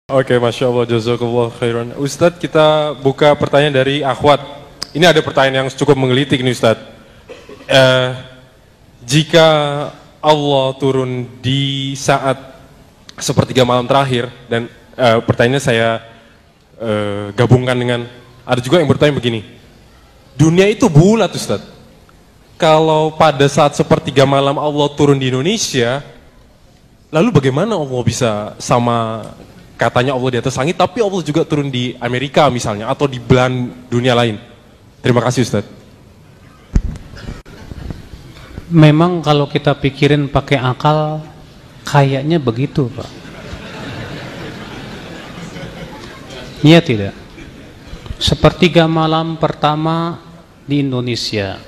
Oke, Masya Allah, jazakallah khairan. Ustadz, kita buka pertanyaan dari Akhwat. Ini ada pertanyaan yang cukup menggelitik nih Ustadz. Jika Allah turun di saat sepertiga malam terakhir, dan pertanyaannya saya gabungkan dengan, ada juga yang bertanya begini, dunia itu bulat Ustadz. Kalau pada saat sepertiga malam Allah turun di Indonesia, lalu bagaimana Allah bisa sama katanya Allah di atas langit, tapi Allah juga turun di Amerika misalnya, atau di belahan dunia lain? Terima kasih Ustadz. Memang kalau kita pikirin pakai akal, kayaknya begitu Pak. Iya tidak? Sepertiga malam pertama di Indonesia,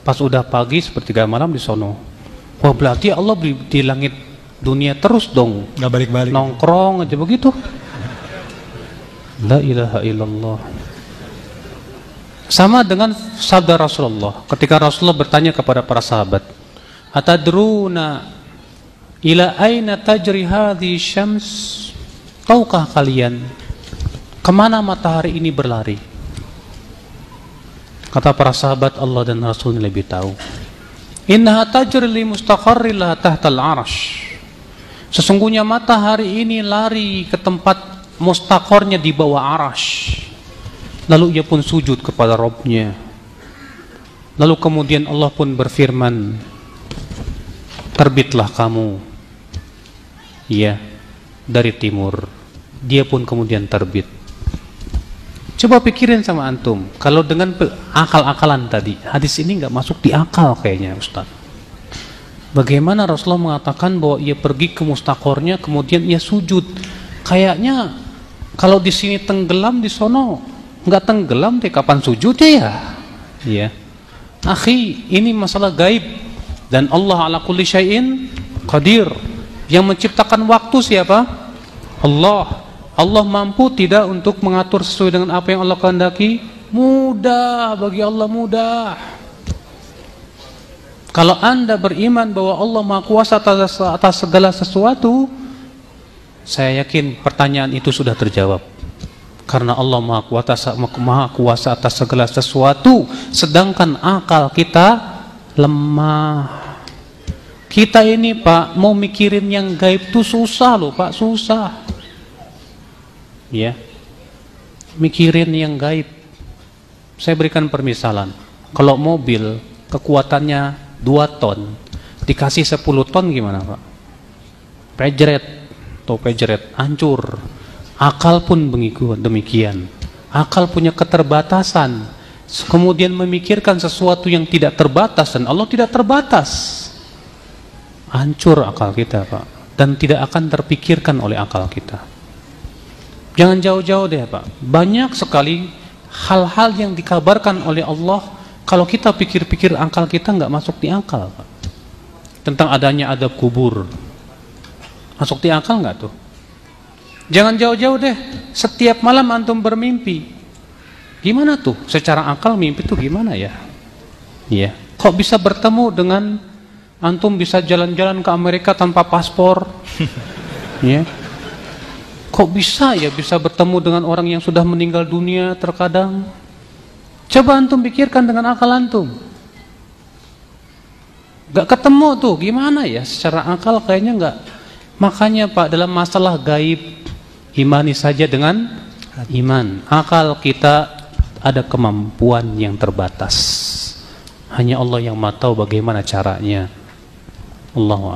pas udah pagi sepertiga malam di sono. Wah, berarti Allah di langit dunia terus dong, nggak balik-balik, nongkrong aja begitu. La ilaha illallah. Sama dengan sabda Rasulullah ketika Rasulullah bertanya kepada para sahabat, atadruna ila aina tajri hadhi syams? Tahukah kalian kemana matahari ini berlari? Kata para sahabat, Allah dan Rasul lebih tahu. Innaha tajri li mustaqarri laha tahtal arsh. Sesungguhnya matahari ini lari ke tempat mustaqornya di bawah arash. Lalu ia pun sujud kepada Rabbnya. Lalu kemudian Allah pun berfirman, terbitlah kamu, ya, dari timur. Dia pun kemudian terbit. Coba pikirin sama antum, kalau dengan akal-akalan tadi, hadis ini nggak masuk di akal kayaknya Ustaz. Bagaimana Rasulullah mengatakan bahwa ia pergi ke mustaqornya kemudian ia sujud? Kayaknya kalau di sini tenggelam, di sono nggak tenggelam deh, kapan sujudnya ya? Iya. Akhi, ini masalah gaib, dan Allah ala kulli syai'in qadir. Yang menciptakan waktu siapa? Allah. Allah mampu tidak untuk mengatur sesuai dengan apa yang Allah kehendaki? Mudah, bagi Allah mudah. Kalau Anda beriman bahwa Allah Maha Kuasa atas segala sesuatu, saya yakin pertanyaan itu sudah terjawab. Karena Allah Maha Kuasa atas segala sesuatu, sedangkan akal kita lemah. Kita ini Pak, mau mikirin yang gaib itu susah loh Pak, susah. Ya, mikirin yang gaib. Saya berikan permisalan. Kalau mobil kekuatannya 2 ton, dikasih 10 ton gimana Pak? Pejret, hancur. Akal pun demikian. Akal punya keterbatasan. Kemudian memikirkan sesuatu yang tidak terbatas, dan Allah tidak terbatas. Hancur akal kita Pak, dan tidak akan terpikirkan oleh akal kita. Jangan jauh-jauh deh Pak. Banyak sekali hal-hal yang dikabarkan oleh Allah, kalau kita pikir-pikir akal kita nggak masuk di akal Pak. Tentang adanya adab kubur, masuk di akal nggak tuh? Jangan jauh-jauh deh. Setiap malam antum bermimpi, gimana tuh? Secara akal mimpi tuh gimana ya? Iya. Kok bisa bertemu dengan antum, bisa jalan-jalan ke Amerika tanpa paspor? Iya. Kok bisa ya bisa bertemu dengan orang yang sudah meninggal dunia terkadang? Coba antum pikirkan dengan akal antum. Gak ketemu tuh, gimana ya? Secara akal kayaknya gak. Makanya Pak, dalam masalah gaib, imani saja dengan iman. Akal kita ada kemampuan yang terbatas. Hanya Allah yang maha tahu bagaimana caranya. Allahu a'lam.